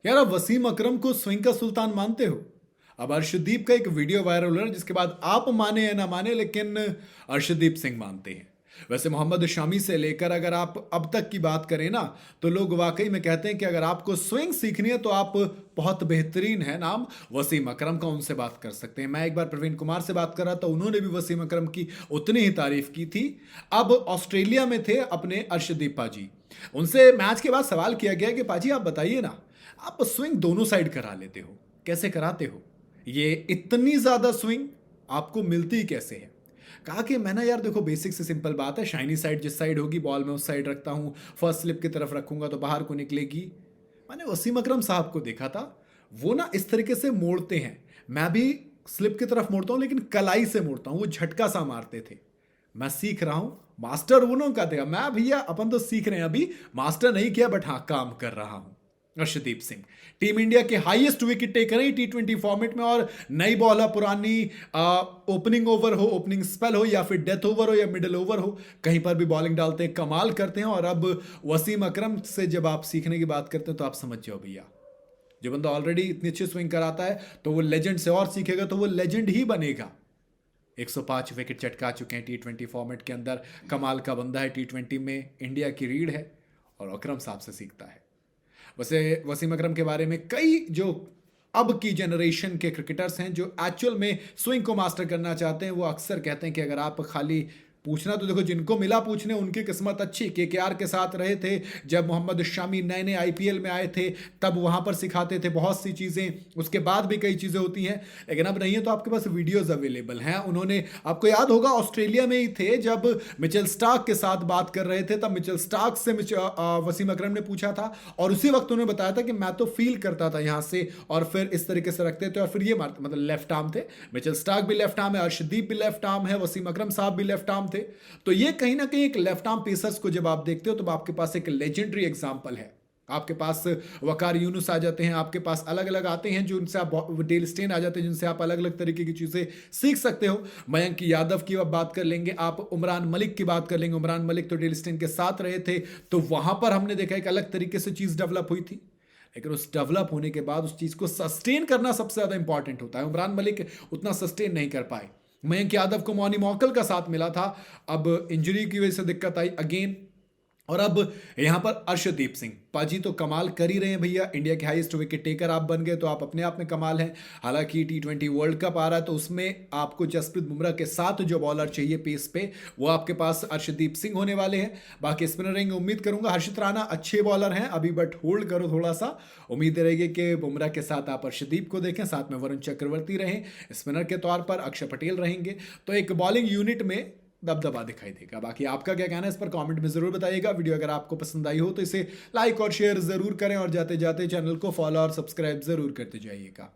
यार आप वसीम अकरम को स्विंग का सुल्तान मानते हो? अब अर्शदीप का एक वीडियो वायरल हो रहा है जिसके बाद आप माने या ना माने लेकिन अर्शदीप सिंह मानते हैं। वैसे मोहम्मद शमी से लेकर अगर आप अब तक की बात करें ना तो लोग वाकई में कहते हैं कि अगर आपको स्विंग सीखनी है तो आप बहुत बेहतरीन है नाम वसीम अकरम का, उनसे बात कर सकते हैं। मैं एक बार प्रवीण कुमार से बात कर रहा था, उन्होंने भी वसीम अकरम की उतनी ही तारीफ की थी। अब ऑस्ट्रेलिया में थे अपने अर्शदीप पाजी, उनसे मैच के बाद सवाल किया गया कि पाजी आप बताइए ना, आप स्विंग दोनों साइड करा लेते हो, कैसे कराते हो? ये इतनी ज्यादा स्विंग आपको मिलती कैसे है? कहा कि मैं ना यार देखो बेसिक से सिंपल बात है, शाइनी साइड जिस साइड होगी बॉल मैं उस साइड रखता हूँ, फर्स्ट स्लिप की तरफ रखूंगा तो बाहर को निकलेगी। मैंने वसीम अकरम साहब को देखा था, वो ना इस तरीके से मोड़ते हैं, मैं भी स्लिप की तरफ मोड़ता हूँ लेकिन कलाई से मोड़ता हूँ, वो झटका सा मारते थे। मैं सीख रहा हूं, मास्टर उन्हों का थे, मैं भैया अपन तो सीख रहे हैं, अभी मास्टर नहीं किया बट हाँ काम कर रहा हूं। अर्शदीप सिंह टीम इंडिया के हाईएस्ट विकेट टेकर हैं T20 फॉर्मेट में, और नई बॉल है पुरानी ओपनिंग ओवर हो, ओपनिंग स्पेल हो या फिर डेथ ओवर हो या मिडिल ओवर हो, कहीं पर भी बॉलिंग डालते हैं, कमाल करते हैं। और अब वसीम अकरम से जब आप सीखने की बात करते हैं तो आप समझ जाओ भैया, जो बंदा ऑलरेडी इतनी अच्छी स्विंग कराता है तो वो लेजेंड से और सीखेगा तो वो लेजेंड ही बनेगा। 105 विकेट चटका चुके हैं T20 फॉर्मेट के अंदर, कमाल का बंदा है, T20 में इंडिया की रीढ़ है और अकरम साहब से सीखता है। वैसे वसीम अकरम के बारे में कई जो अब की जनरेशन के क्रिकेटर्स हैं जो एक्चुअल में स्विंग को मास्टर करना चाहते हैं, वो अक्सर कहते हैं कि अगर आप खाली पूछना तो देखो, जिनको मिला पूछने उनकी किस्मत अच्छी। KKR के साथ रहे थे जब मोहम्मद शामी नए नए IPL में आए थे, तब वहां पर सिखाते थे बहुत सी चीज़ें, उसके बाद भी कई चीज़ें होती हैं, लेकिन अब नहीं है। तो आपके पास वीडियोस अवेलेबल हैं। उन्होंने, आपको याद होगा ऑस्ट्रेलिया में ही थे जब मिचेल स्टार्क के साथ बात कर रहे थे, तब मिचेल स्टार्क से वसीम अकरम ने पूछा था और उसी वक्त उन्होंने बताया था कि मैं तो फील करता था यहाँ से और फिर इस तरीके से रखते थे और फिर ये मारते, मतलब लेफ्ट आर्म थे। मिचेल स्टार्क भी लेफ्ट आर्म है, अर्शदीप भी लेफ्ट आर्म है, वसीम अकरम साहब भी लेफ्ट आर्म थे। तो ये कहीं ना कहीं एक लेफ्ट आर्म पेसर्स को जब आप देखते हो तो आपके पास एक लेजेंडरी एग्जांपल है। आपके पास वकार यूनुस आ जाते हैं, आपके पास अलग अलग आते हैं जो उनसे आप, डेल स्टेन आ जाते हैं जिनसे आप अलग अलग तरीके की चीज़ें सीख सकते हो। मयंक यादव की अब बात कर लेंगे, आप उमरान मलिक की बात कर लेंगे। उमरान मलिक तो डेल स्टेन के साथ रहे थे, तो वहां पर हमने देखा एक अलग तरीके से चीज़ डेवलप हुई थी, लेकिन उस डेवलप होने के बाद उस चीज़ को सस्टेन करना सबसे ज़्यादा इंपॉर्टेंट होता है। उमरान मलिक उतना सस्टेन नहीं कर पाए। मयंक यादव को मौनी मौकल का साथ मिला था, अब इंजरी की वजह से दिक्कत आई अगेन। और अब यहां पर अर्शदीप सिंह पाजी तो कमाल कर ही रहे हैं भैया, इंडिया के हाईएस्ट विकेट टेकर आप बन गए तो आप अपने आप में कमाल हैं। हालांकि T20 वर्ल्ड कप आ रहा है तो उसमें आपको जसप्रीत बुमराह के साथ जो बॉलर चाहिए पेस पे, वो आपके पास अर्शदीप सिंह होने वाले हैं। बाकी स्पिनर रहेंगे, उम्मीद करूंगा हर्षित राणा अच्छे बॉलर हैं अभी, बट होल्ड करो थोड़ा सा, उम्मीद रहेगी कि बुमराह के साथ आप अर्शदीप को देखें, साथ में वरुण चक्रवर्ती रहें स्पिनर के तौर पर, अक्षर पटेल रहेंगे, तो एक बॉलिंग यूनिट में दबदबा दिखाई देगा। बाकी आपका क्या कहना है इस पर कमेंट में जरूर बताइएगा। वीडियो अगर आपको पसंद आई हो तो इसे लाइक और शेयर जरूर करें और जाते जाते चैनल को फॉलो और सब्सक्राइब जरूर करते जाइएगा।